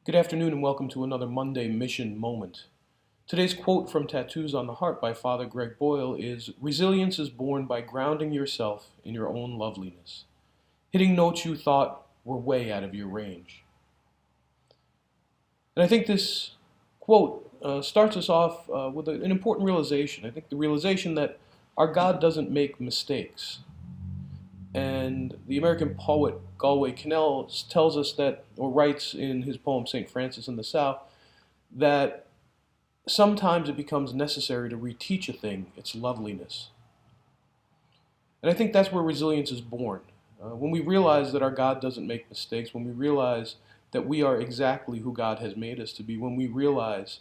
Good afternoon and welcome to another Monday Mission Moment. Today's quote from Tattoos on the Heart by Father Greg Boyle is, "Resilience is born by grounding yourself in your own loveliness, hitting notes you thought were way out of your range." And I think this quote starts us off with an important realization. I think the realization that our God doesn't make mistakes. And the American poet Galway Kinnell tells us that, or writes in his poem St. Francis in the South, that sometimes it becomes necessary to reteach a thing its loveliness. And I think that's where resilience is born. When we realize that our God doesn't make mistakes, when we realize that we are exactly who God has made us to be, when we realize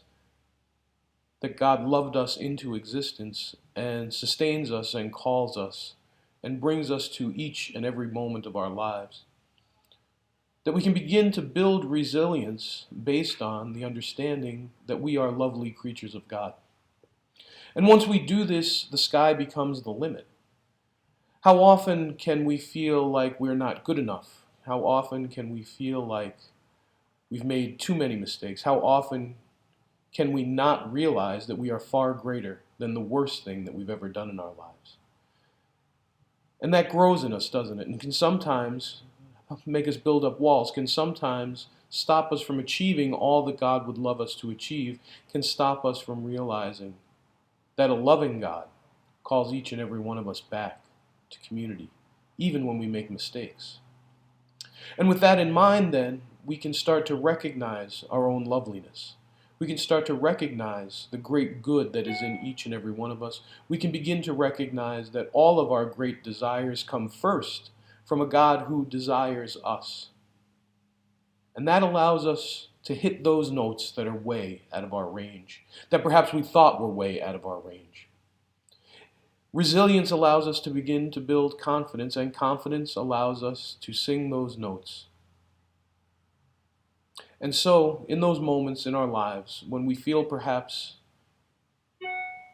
that God loved us into existence and sustains us and calls us and brings us to each and every moment of our lives, that we can begin to build resilience based on the understanding that we are lovely creatures of God. And once we do this, the sky becomes the limit. How often can we feel like we're not good enough? How often can we feel like we've made too many mistakes? How often can we not realize that we are far greater than the worst thing that we've ever done in our lives? And that grows in us, doesn't it? And can sometimes make us build up walls, can sometimes stop us from achieving all that God would love us to achieve, can stop us from realizing that a loving God calls each and every one of us back to community, even when we make mistakes. And with that in mind, then, we can start to recognize our own loveliness. We can start to recognize the great good that is in each and every one of us. We can begin to recognize that all of our great desires come first from a God who desires us. And that allows us to hit those notes that are way out of our range, that perhaps we thought were way out of our range. Resilience allows us to begin to build confidence, and confidence allows us to sing those notes. And so, in those moments in our lives, when we feel perhaps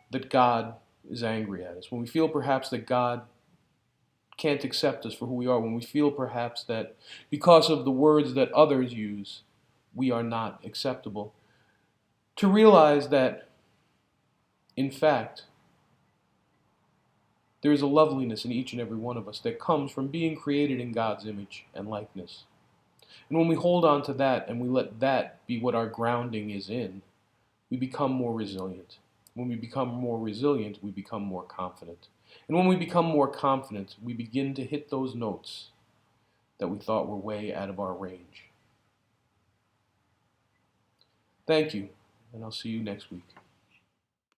that God is angry at us, when we feel perhaps that God can't accept us for who we are, when we feel perhaps that because of the words that others use, we are not acceptable, to realize that, in fact, there is a loveliness in each and every one of us that comes from being created in God's image and likeness. And when we hold on to that and we let that be what our grounding is in, we become more resilient. When we become more resilient, we become more confident. And when we become more confident, we begin to hit those notes that we thought were way out of our range. Thank you, and I'll see you next week.